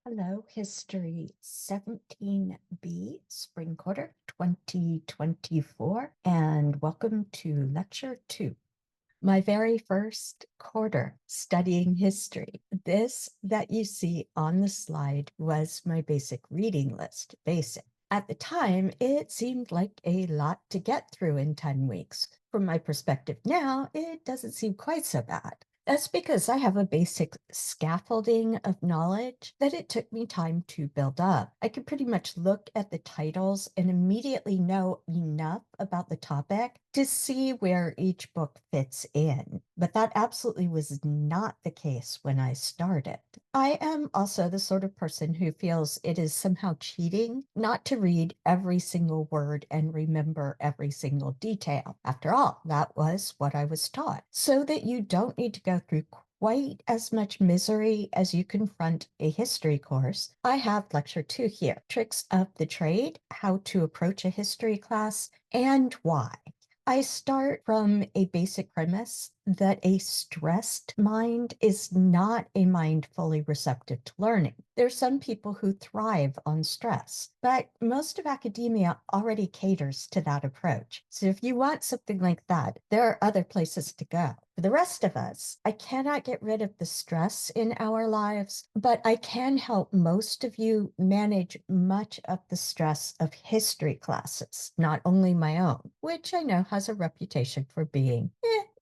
Hello, History 17B Spring Quarter 2024, and welcome to Lecture 2. My very first quarter studying history. This that you see on the slide was my basic reading list, basic. At the time, it seemed like a lot to get through in 10 weeks. From my perspective now, it doesn't seem quite so bad. That's because I have a basic scaffolding of knowledge that it took me time to build up. I could pretty much look at the titles and immediately know enough about the topic to see where each book fits in. But that absolutely was not the case when I started. I am also the sort of person who feels it is somehow cheating not to read every single word and remember every single detail. After all, that was what I was taught, so that you don't need to go through quite as much misery as you confront a history course. I have lecture 2 here, Tricks of the Trade, How to Approach a History Class, and Why. I start from a basic premise that a stressed mind is not a mind fully receptive to learning. There are some people who thrive on stress, but most of academia already caters to that approach. So if you want something like that, there are other places to go. For the rest of us, I cannot get rid of the stress in our lives, but I can help most of you manage much of the stress of history classes, not only my own, which I know has a reputation for being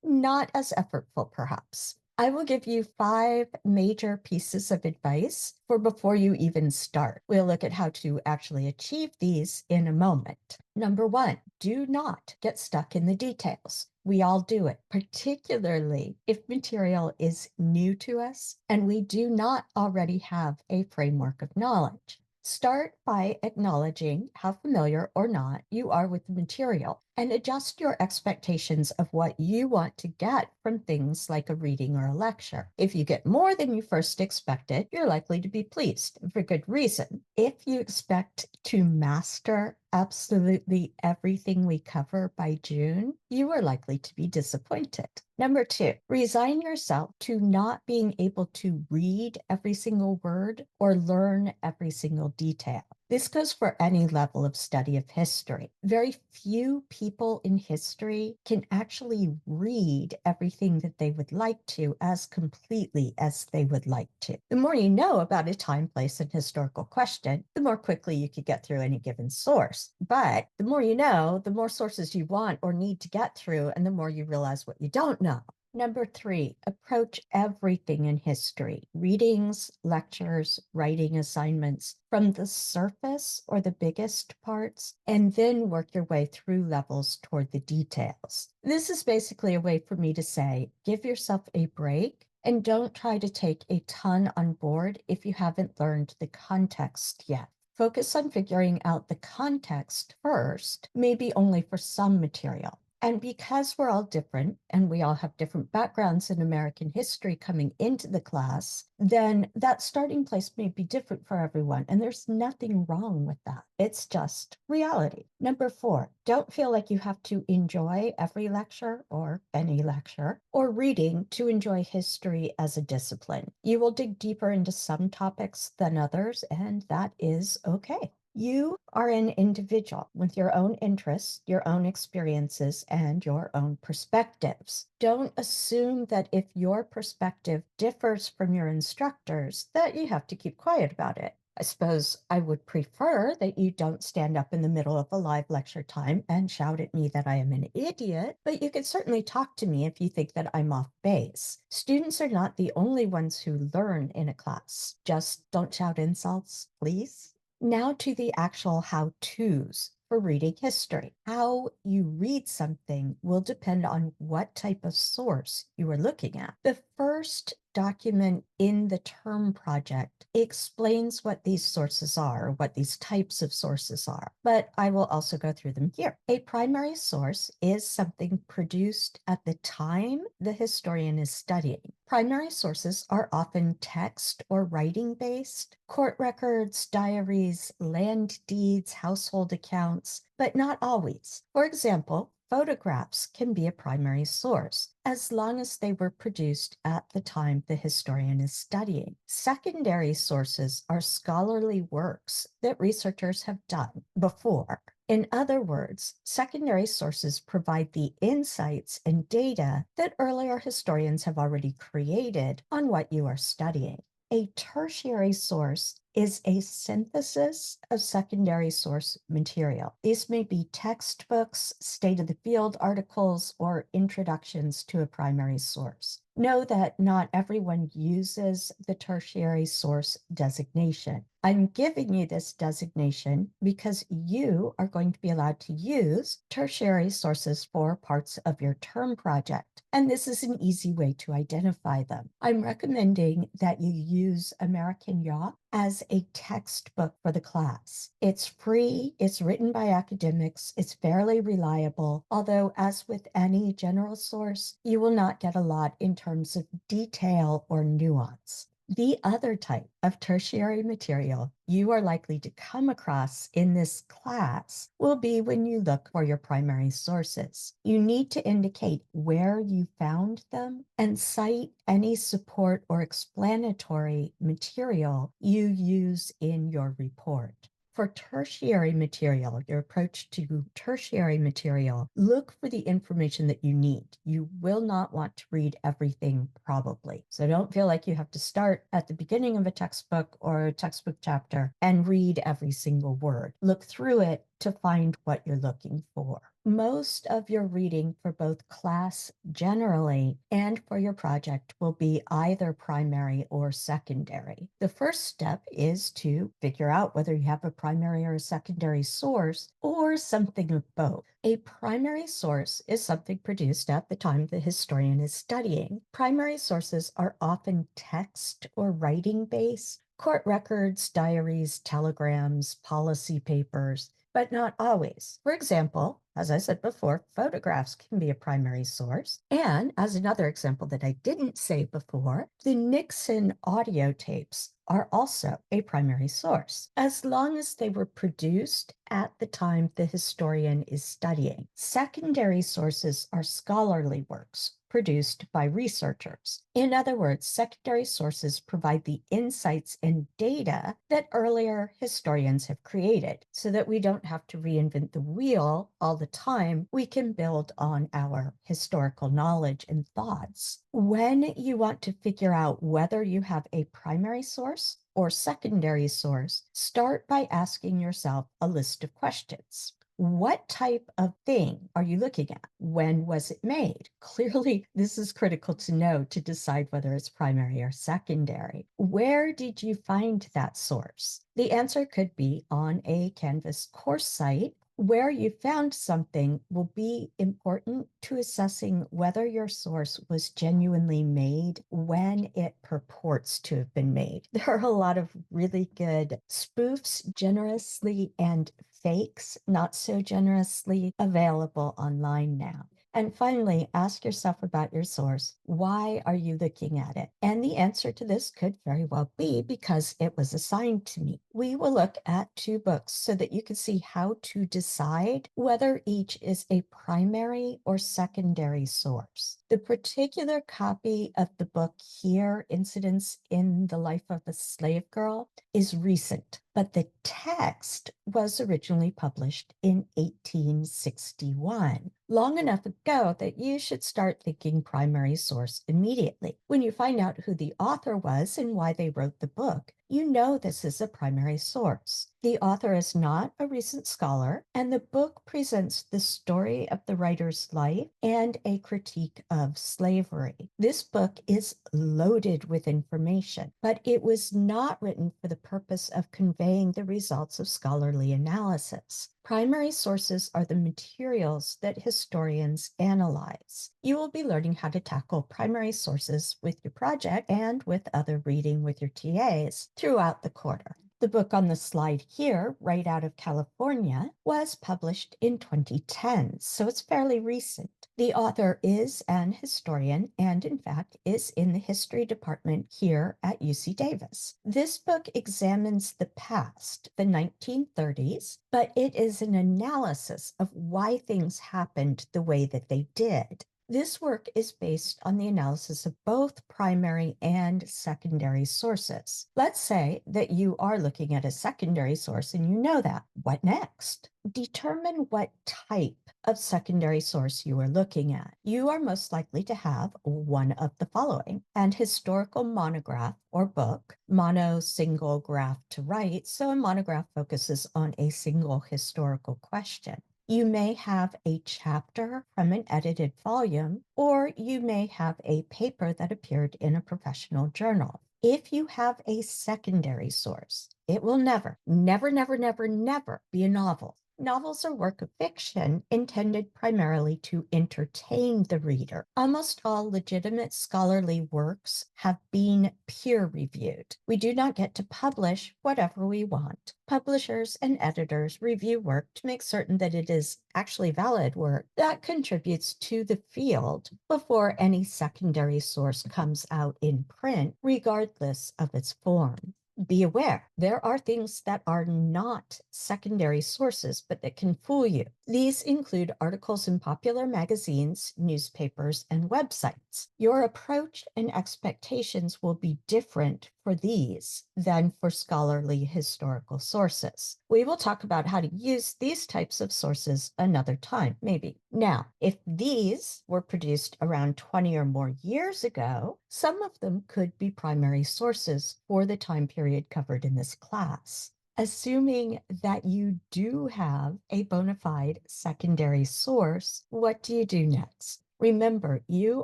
not as effortful, perhaps. I will give you 5 major pieces of advice for before you even start. We'll look at how to actually achieve these in a moment. Number 1, do not get stuck in the details. We all do it, particularly if material is new to us and we do not already have a framework of knowledge. Start by acknowledging how familiar or not you are with the material and adjust your expectations of what you want to get from things like a reading or a lecture. If you get more than you first expected, you're likely to be pleased for good reason. If you expect to master absolutely everything we cover by June, you are likely to be disappointed. Number 2, resign yourself to not being able to read every single word or learn every single detail. This goes for any level of study of history. Very few people in history can actually read everything that they would like to as completely as they would like to. The more you know about a time, place, and historical question, the more quickly you could get through any given source. But the more you know, the more sources you want or need to get through, and the more you realize what you don't know. Number 3, approach everything in history, readings, lectures, writing assignments, from the surface or the biggest parts, and then work your way through levels toward the details. This is basically a way for me to say, give yourself a break and don't try to take a ton on board if you haven't learned the context yet. Focus on figuring out the context first, maybe only for some material. And because we're all different and we all have different backgrounds in American history coming into the class, then that starting place may be different for everyone. And there's nothing wrong with that. It's just reality. Number 4, don't feel like you have to enjoy every lecture or any lecture or reading to enjoy history as a discipline. You will dig deeper into some topics than others, and that is okay. You are an individual with your own interests, your own experiences, and your own perspectives. Don't assume that if your perspective differs from your instructors, that you have to keep quiet about it. I suppose I would prefer that you don't stand up in the middle of a live lecture time and shout at me that I am an idiot, but you can certainly talk to me if you think that I'm off base. Students are not the only ones who learn in a class. Just don't shout insults, please. Now to the actual how-tos for reading history. How you read something will depend on what type of source you are looking at. The first document in the term project explains what these sources are, or what these types of sources are, but I will also go through them here. A primary source is something produced at the time the historian is studying. Primary sources are often text or writing based, court records, diaries, land deeds, household accounts, but not always. For example, photographs can be a primary source, as long as they were produced at the time the historian is studying. Secondary sources are scholarly works that researchers have done before. In other words, secondary sources provide the insights and data that earlier historians have already created on what you are studying. A tertiary source is a synthesis of secondary source material. These may be textbooks, state-of-the-field articles, or introductions to a primary source. Know that not everyone uses the tertiary source designation. I'm giving you this designation because you are going to be allowed to use tertiary sources for parts of your term project, and this is an easy way to identify them. I'm recommending that you use American Yacht as a textbook for the class. It's free, it's written by academics, it's fairly reliable, although as with any general source, you will not get a lot in terms of detail or nuance. The other type of tertiary material you are likely to come across in this class will be when you look for your primary sources. You need to indicate where you found them and cite any support or explanatory material you use in your report. For tertiary material, your approach to tertiary material, look for the information that you need. You will not want to read everything probably. So don't feel like you have to start at the beginning of a textbook or a textbook chapter and read every single word. Look through it to find what you're looking for. Most of your reading for both class generally and for your project will be either primary or secondary. The first step is to figure out whether you have a primary or a secondary source or something of both. A primary source is something produced at the time the historian is studying. Primary sources are often text or writing based, court records, diaries, telegrams, policy papers, but not always. For example, as I said before, photographs can be a primary source. And as another example that I didn't say before, the Nixon audio tapes are also a primary source, as long as they were produced at the time the historian is studying. Secondary sources are scholarly works produced by researchers. In other words, secondary sources provide the insights and data that earlier historians have created, so that we don't have to reinvent the wheel all the time. We can build on our historical knowledge and thoughts. When you want to figure out whether you have a primary source or secondary source, start by asking yourself a list of questions. What type of thing are you looking at? When was it made? Clearly, this is critical to know to decide whether it's primary or secondary. Where did you find that source? The answer could be on a Canvas course site. Where you found something will be important to assessing whether your source was genuinely made when it purports to have been made. There are a lot of really good spoofs, generously, and fakes, not so generously, available online now. And finally, ask yourself about your source. Why are you looking at it? And the answer to this could very well be because it was assigned to me. We will look at two books so that you can see how to decide whether each is a primary or secondary source. The particular copy of the book here, Incidents in the Life of a Slave Girl, is recent, but the text was originally published in 1861, long enough ago that you should start thinking primary source immediately. When you find out who the author was and why they wrote the book, you know this is a primary source. The author is not a recent scholar, and the book presents the story of the writer's life and a critique of slavery. This book is loaded with information, but it was not written for the purpose of conveying the results of scholarly analysis. Primary sources are the materials that historians analyze. You will be learning how to tackle primary sources with your project and with other reading with your TAs throughout the quarter. The book on the slide here, right out of California, was published in 2010, so it's fairly recent. The author is an historian and, in fact, is in the history department here at UC Davis. This book examines the past, the 1930s, but it is an analysis of why things happened the way that they did. This work is based on the analysis of both primary and secondary sources. Let's say that you are looking at a secondary source and you know that. What next? Determine what type of secondary source you are looking at. You are most likely to have one of the following: an historical monograph or book, mono, single, graph to write. So a monograph focuses on a single historical question. You may have a chapter from an edited volume, or you may have a paper that appeared in a professional journal. If you have a secondary source, it will never, never, never, never, never be a novel. Novels are work of fiction intended primarily to entertain the reader. Almost all legitimate scholarly works have been peer-reviewed. We do not get to publish whatever we want. Publishers and editors review work to make certain that it is actually valid work that contributes to the field before any secondary source comes out in print, regardless of its form. Be aware, there are things that are not secondary sources, but that can fool you. These include articles in popular magazines, newspapers, and websites. Your approach and expectations will be different for these than for scholarly historical sources. We will talk about how to use these types of sources another time, maybe. Now, if these were produced around 20 or more years ago, some of them could be primary sources for the time period covered in this class. Assuming that you do have a bona fide secondary source, what do you do next? Remember, you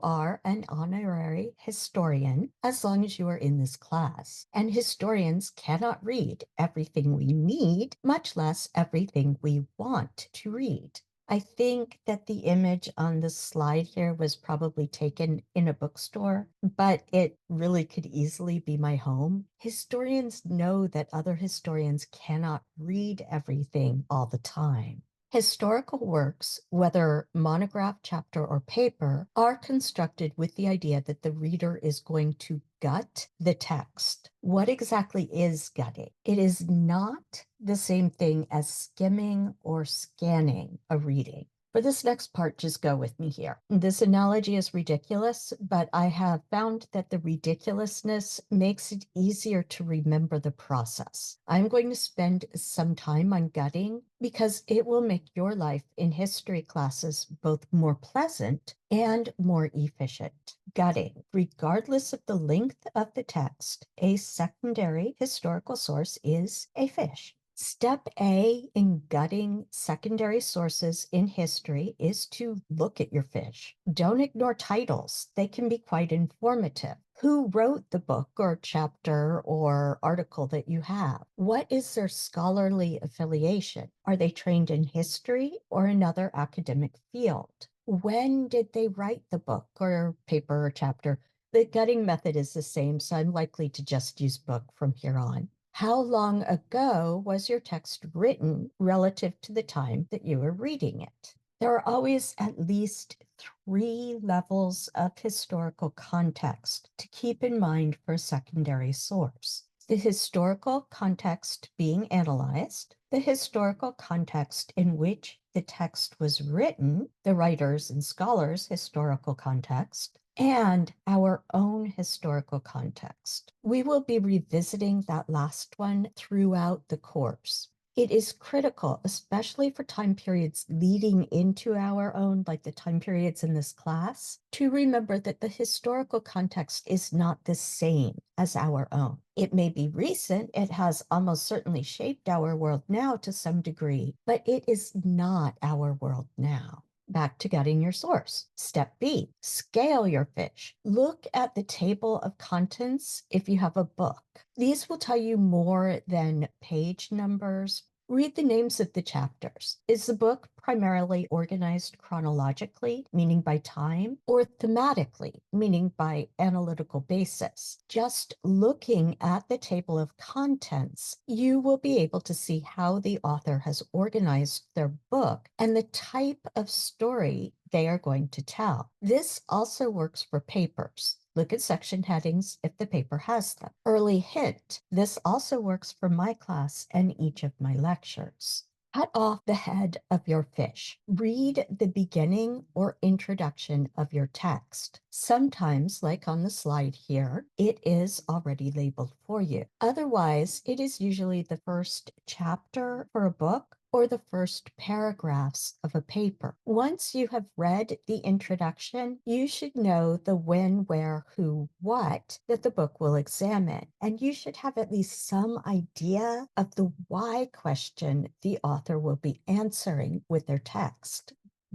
are an honorary historian as long as you are in this class, and historians cannot read everything we need, much less everything we want to read. I think that the image on the slide here was probably taken in a bookstore, but it really could easily be my home. Historians know that other historians cannot read everything all the time. Historical works, whether monograph, chapter, or paper, are constructed with the idea that the reader is going to gut the text. What exactly is gutting? It is not the same thing as skimming or scanning a reading. For this next part, just go with me here. This analogy is ridiculous, but I have found that the ridiculousness makes it easier to remember the process. I'm going to spend some time on gutting because it will make your life in history classes both more pleasant and more efficient. Gutting, regardless of the length of the text, a secondary historical source is a fish. Step A in gutting secondary sources in history is to look at your fish. Don't ignore titles. They can be quite informative. Who wrote the book or chapter or article that you have? What is their scholarly affiliation? Are they trained in history or another academic field? When did they write the book or paper or chapter? The gutting method is the same, so I'm likely to just use book from here on. How long ago was your text written relative to the time that you were reading it? There are always at least 3 levels of historical context to keep in mind for a secondary source. The historical context being analyzed, the historical context in which the text was written, the writers and scholars' historical context, and our own historical context. We will be revisiting that last one throughout the course. It is critical, especially for time periods leading into our own, like the time periods in this class, to remember that the historical context is not the same as our own. It may be recent, it has almost certainly shaped our world now to some degree, but it is not our world now. Back to gutting your source. Step B, scale your fish. Look at the table of contents if you have a book. These will tell you more than page numbers, Read the names of the chapters. Is the book primarily organized chronologically, meaning by time, or thematically, meaning by analytical basis? Just looking at the table of contents, you will be able to see how the author has organized their book and the type of story they are going to tell. This also works for papers. Look at section headings if the paper has them. Early hint, this also works for my class and each of my lectures. Cut off the head of your fish. Read the beginning or introduction of your text. Sometimes, like on the slide here, it is already labeled for you. Otherwise, it is usually the first chapter for a book or the first paragraphs of a paper. Once you have read the introduction, you should know the when, where, who, what that the book will examine, and you should have at least some idea of the why question the author will be answering with their text.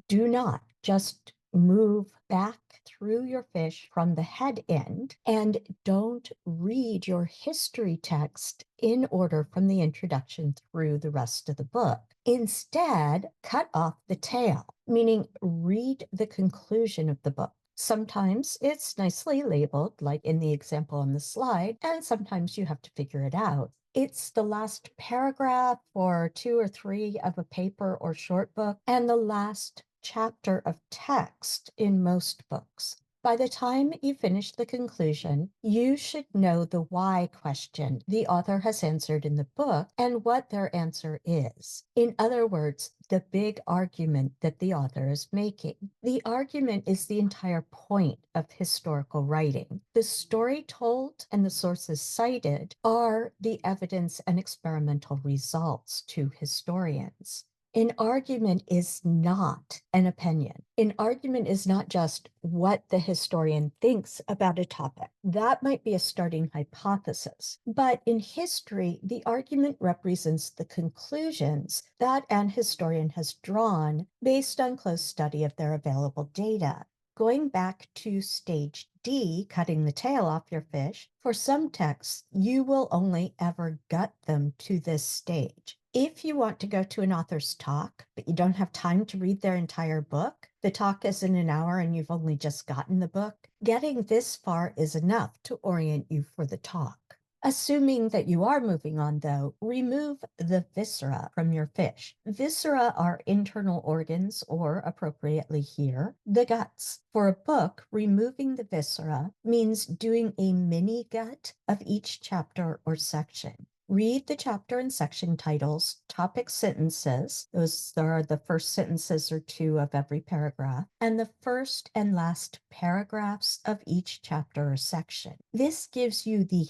Do not just move back through your fish from the head end, and don't read your history text in order from the introduction through the rest of the book. Instead, cut off the tail, meaning read the conclusion of the book. Sometimes it's nicely labeled, like in the example on the slide, and sometimes you have to figure it out. It's the last paragraph or two or three of a paper or short book, and the last chapter of text in most books. By the time you finish the conclusion, you should know the why question the author has answered in the book and what their answer is. In other words, the big argument that the author is making. The argument is the entire point of historical writing. The story told and the sources cited are the evidence and experimental results to historians. An argument is not an opinion. An argument is not just what the historian thinks about a topic. That might be a starting hypothesis. But in history, the argument represents the conclusions that an historian has drawn based on close study of their available data. Going back to stage D, cutting the tail off your fish, for some texts, you will only ever gut them to this stage. If you want to go to an author's talk, but you don't have time to read their entire book, the talk is in an hour and you've only just gotten the book, getting this far is enough to orient you for the talk. Assuming that you are moving on, though, remove the viscera from your fish. Viscera are internal organs, or appropriately here, the guts. For a book, removing the viscera means doing a mini gut of each chapter or section. Read the chapter and section titles, topic sentences, those are the first sentences or two of every paragraph, and the first and last paragraphs of each chapter or section. This gives you the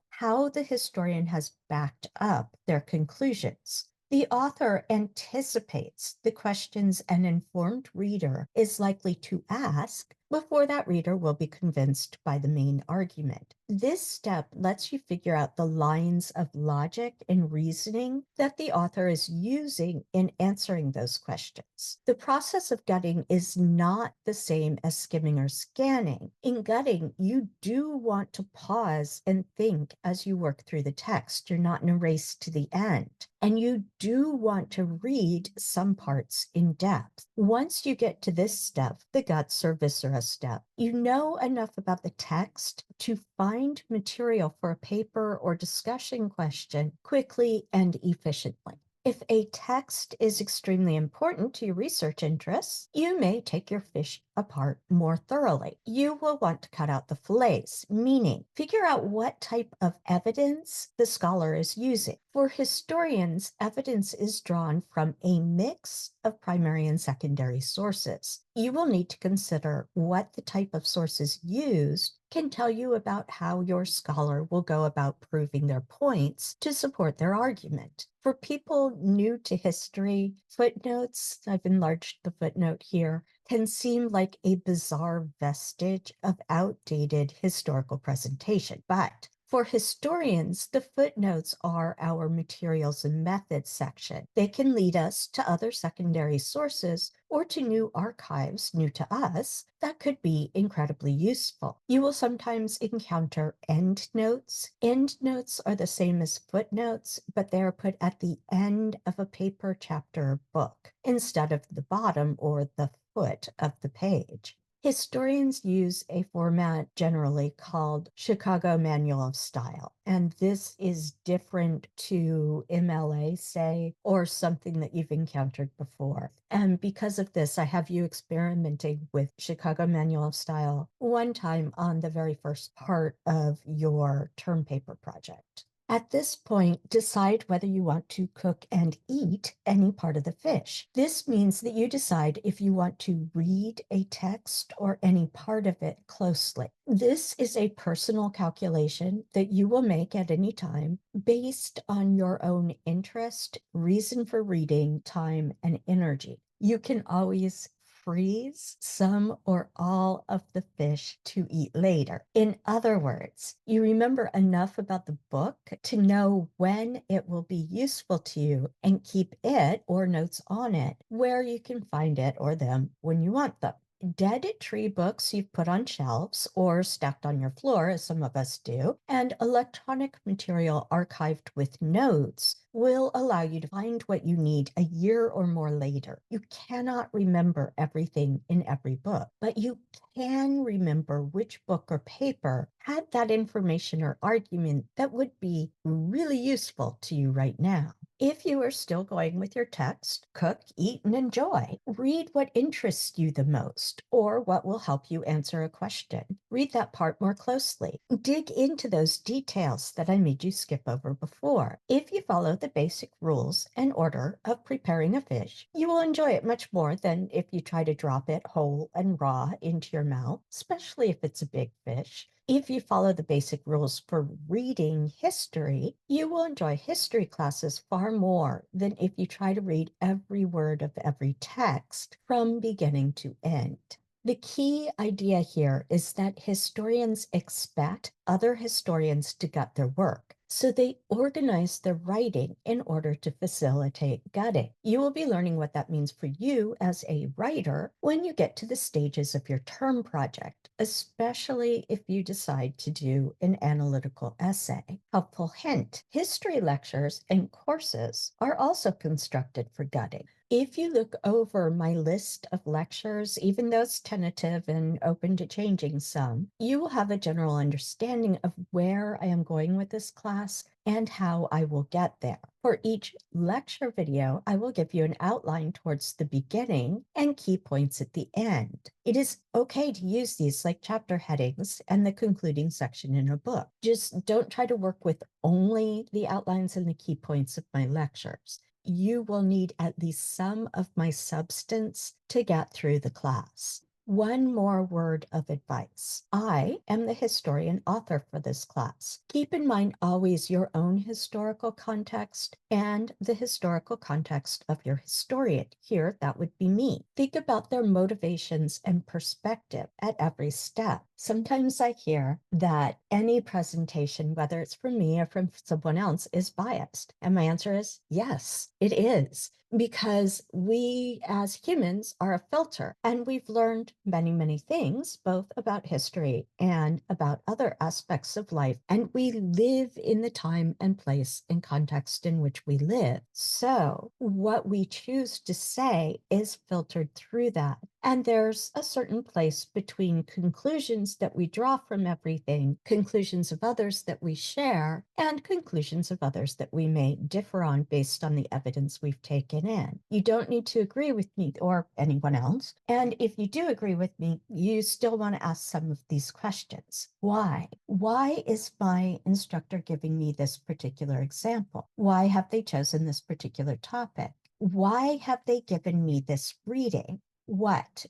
how the historian has backed up their conclusions. The author anticipates the questions an informed reader is likely to ask before that reader will be convinced by the main argument. This step lets you figure out the lines of logic and reasoning that the author is using in answering those questions. The process of gutting is not the same as skimming or scanning. In gutting, you do want to pause and think as you work through the text. You're not in a race to the end. And you do want to read some parts in depth. Once you get to this step, the guts or viscera step, you know enough about the text to find material for a paper or discussion question quickly and efficiently. If a text is extremely important to your research interests, you may take your fish apart more thoroughly. You will want to cut out the fillets, meaning figure out what type of evidence the scholar is using. For historians, evidence is drawn from a mix of primary and secondary sources. You will need to consider what the type of sources used can tell you about how your scholar will go about proving their points to support their argument. For people new to history, footnotes, I've enlarged the footnote here, can seem like a bizarre vestige of outdated historical presentation. But For historians, the footnotes are our materials and methods section. They can lead us to other secondary sources or to new archives new to us that could be incredibly useful. You will sometimes encounter endnotes. Endnotes are the same as footnotes, but they are put at the end of a paper, chapter, or book instead of the bottom or the foot of the page. Historians use a format generally called Chicago Manual of Style, and this is different to MLA, say, or something that you've encountered before. And because of this, I have you experimenting with Chicago Manual of Style one time on the very first part of your term paper project. At this point, decide whether you want to cook and eat any part of the fish. This means that you decide if you want to read a text or any part of it closely. This is a personal calculation that you will make at any time based on your own interest, reason for reading, time, and energy. You can always freeze some or all of the fish to eat later. In other words, you remember enough about the book to know when it will be useful to you and keep it or notes on it where you can find it or them when you want them. Dead tree books you've put on shelves or stacked on your floor, as some of us do, and electronic material archived with notes will allow you to find what you need a year or more later. You cannot remember everything in every book, but you can remember which book or paper had that information or argument that would be really useful to you right now. If you are still going with your text, cook, eat, and enjoy. Read what interests you the most or what will help you answer a question. Read that part more closely. Dig into those details that I made you skip over before. If you follow the basic rules and order of preparing a fish, you will enjoy it much more than if you try to drop it whole and raw into your mouth, especially if it's a big fish. If you follow the basic rules for reading history, you will enjoy history classes far more than if you try to read every word of every text from beginning to end. The key idea here is that historians expect other historians to gut their work, so they organize their writing in order to facilitate gutting. You will be learning what that means for you as a writer when you get to the stages of your term project, especially if you decide to do an analytical essay. Helpful hint, history lectures and courses are also constructed for gutting. If you look over my list of lectures, even though it's tentative and open to changing some, you will have a general understanding of where I am going with this class and how I will get there. For each lecture video, I will give you an outline towards the beginning and key points at the end. It is okay to use these like chapter headings and the concluding section in a book. Just don't try to work with only the outlines and the key points of my lectures. You will need at least some of my substance to get through the class. One more word of advice. I am the historian author for this class. Keep in mind always your own historical context and the historical context of your historian. Here, that would be me. Think about their motivations and perspective at every step. Sometimes I hear that any presentation, whether it's from me or from someone else, is biased. And my answer is yes, it is. Because we as humans are a filter, and we've learned many, many things, both about history and about other aspects of life. And we live in the time and place and context in which we live. So what we choose to say is filtered through that. And there's a certain place between conclusions that we draw from everything, conclusions of others that we share, and conclusions of others that we may differ on based on the evidence we've taken in. You don't need to agree with me or anyone else. And if you do agree with me, you still want to ask some of these questions. Why? Why is my instructor giving me this particular example? Why have they chosen this particular topic? Why have they given me this reading? What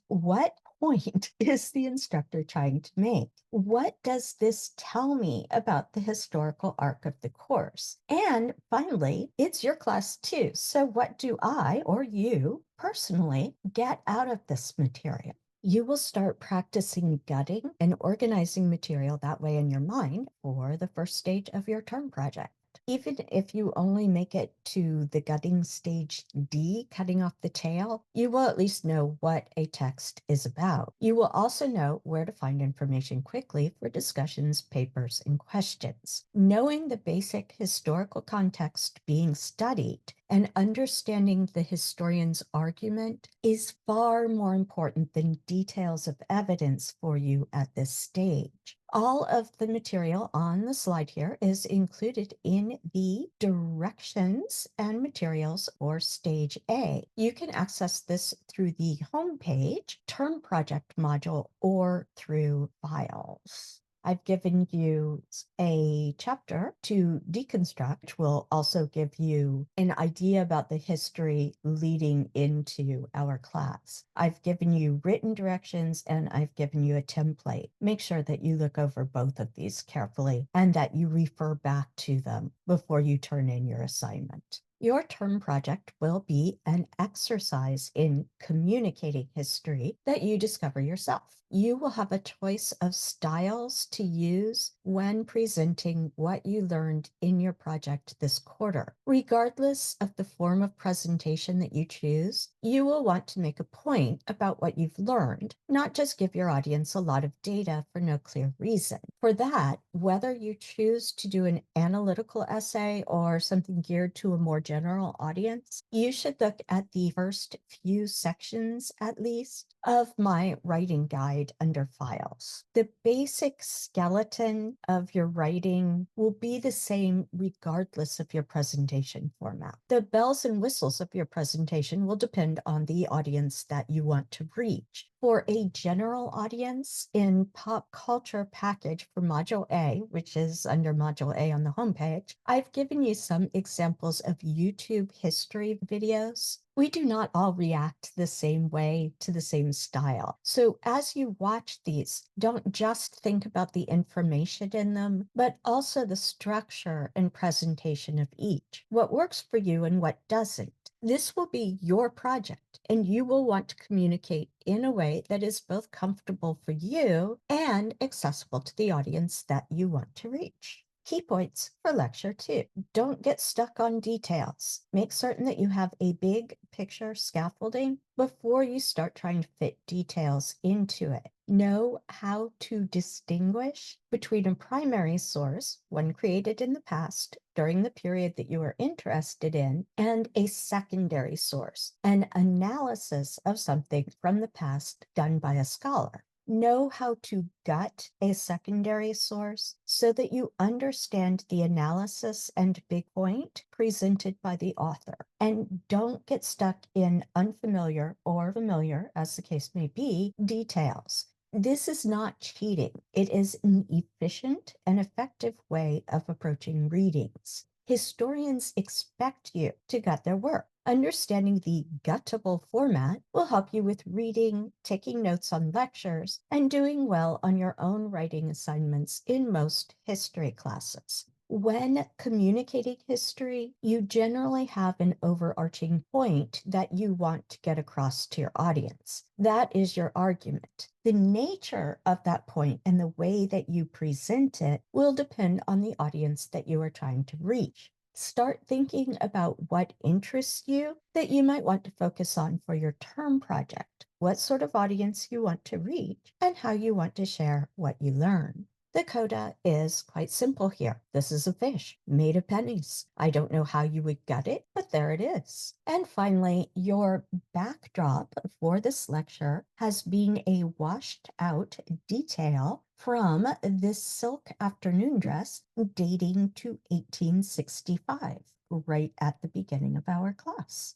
point is the instructor trying to make? What does this tell me about the historical arc of the course? And finally, it's your class too. So what do I or you personally get out of this material? You will start practicing gutting and organizing material that way in your mind for the first stage of your term project. Even if you only make it to the gutting stage D, cutting off the tail, you will at least know what a text is about. You will also know where to find information quickly for discussions, papers, and questions. Knowing the basic historical context being studied and understanding the historian's argument is far more important than details of evidence for you at this stage. All of the material on the slide here is included in the directions and materials for stage A. You can access this through the homepage, term project module, or through files. I've given you a chapter to deconstruct, which will also give you an idea about the history leading into our class. I've given you written directions and I've given you a template. Make sure that you look over both of these carefully and that you refer back to them before you turn in your assignment. Your term project will be an exercise in communicating history that you discover yourself. You will have a choice of styles to use when presenting what you learned in your project this quarter. Regardless of the form of presentation that you choose, you will want to make a point about what you've learned, not just give your audience a lot of data for no clear reason. For that, whether you choose to do an analytical essay or something geared to a more general audience, you should look at the first few sections, at least, of my writing guide under files. The basic skeleton of your writing will be the same regardless of your presentation format. The bells and whistles of your presentation will depend on the audience that you want to reach. For a general audience in pop culture package for Module A, which is under Module A on the homepage, I've given you some examples of YouTube history videos. We do not all react the same way to the same style. So as you watch these, don't just think about the information in them, but also the structure and presentation of each, what works for you and what doesn't. This will be your project, and you will want to communicate in a way that is both comfortable for you and accessible to the audience that you want to reach. Key points for Lecture 2. Don't get stuck on details. Make certain that you have a big picture scaffolding before you start trying to fit details into it. Know how to distinguish between a primary source, one created in the past during the period that you are interested in, and a secondary source, an analysis of something from the past done by a scholar. Know how to gut a secondary source so that you understand the analysis and big point presented by the author. And don't get stuck in unfamiliar or familiar, as the case may be, details. This is not cheating. It is an efficient and effective way of approaching readings. Historians expect you to gut their work. Understanding the guttable format will help you with reading, taking notes on lectures, and doing well on your own writing assignments in most history classes. When communicating history, you generally have an overarching point that you want to get across to your audience. That is your argument. The nature of that point and the way that you present it will depend on the audience that you are trying to reach. Start thinking about what interests you that you might want to focus on for your term project, what sort of audience you want to reach, and how you want to share what you learn. The coda is quite simple here. This is a fish made of pennies. I don't know how you would gut it, but there it is. And finally, your backdrop for this lecture has been a washed out detail from this silk afternoon dress dating to 1865, right at the beginning of our class.